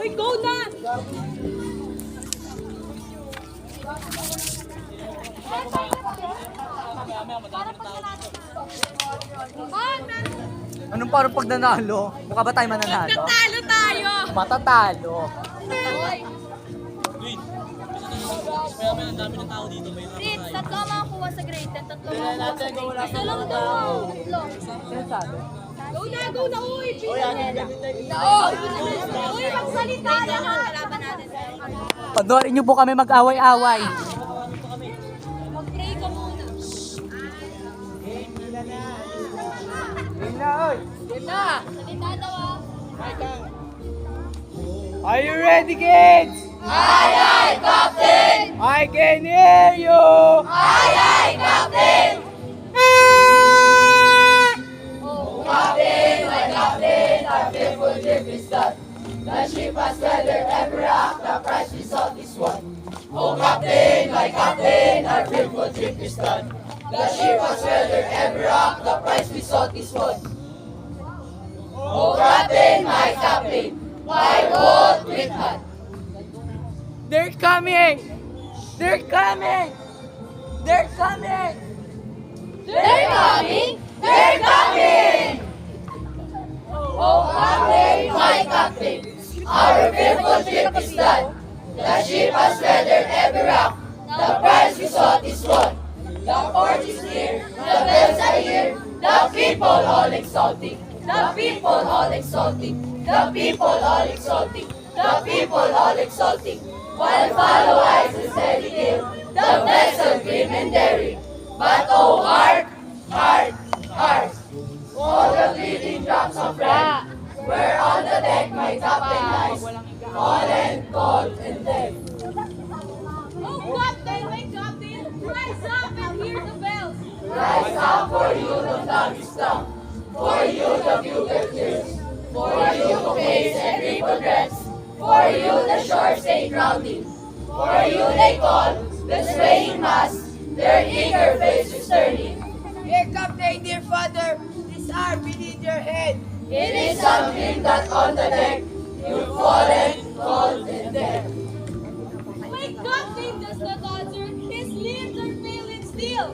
Uy, go na! Anong parang pag nanalo? Mukha ba tayo mananalo? Natalo tayo! Matatalo. Fritz, tatlo ang makakuha sa grade 10. Tatlo ang makakuha sa grade 10. Isa lang daw. Tatlo. Sinasabi? Go na, uy! Uy, magsalita na ha! Kalaban natin. Panoorin niyo po kami mag-away-away. Mag-pray ka muna. Game na! Salita daw ah. Are you ready, kids? Aye, Captain! I can hear you! Aye, Captain! Oh, Captain, my Captain, our faithful ship is done. The ship has weathered every rock, the prize result is won. Oh, Captain, my Captain, our faithful ship is done. The ship has weathered every rock, the prize result is won. Oh, Captain, my Captain, why won't we not? They're coming! They're coming! They're coming! They're coming! They're coming! Oh, Captain, my Captain, our fearful ship is done. The ship has weathered every rock. The prize we sought is won. The port is near, the bells are here. The people all exulting. The people all exulting. The people all exulting. The people all exulting. While follow eyes and steady gale, the vessel grim and daring. But oh, hark, hark, hark! All the bleeding drops of rain were on the deck, my captain lies, fallen, cold, and dead. Oh, Captain, my Captain, rise up and hear the bells. Rise up for you the flag is down, for you the bugle cheers, for you who face every regrets, for you the shore stay grounding, for you they call the swaying mass, their eager faces turning. Dear Captain, dear Father, these are beneath your head. It is something that on the deck you've fallen, cold, and dead. My Captain does not answer, his limbs are failing still.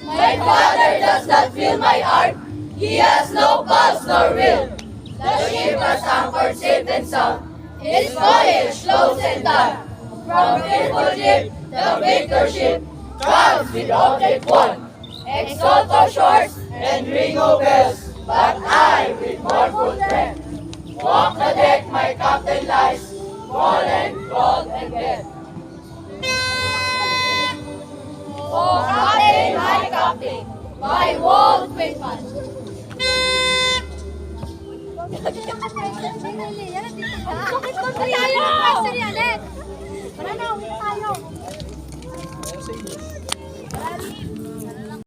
My father does not feel my heart, he has no pulse nor will. The ship has anchored safe and sound, its voyage close and done. From fearful ship, the victor ship, crowns with object won. Exalt our shores and ring o bells, but I with mournful tread walk the deck, my captain lies, fallen, cold, and dead. Oh, Captain, my Captain, why won't we fight? Bakit ko tayo?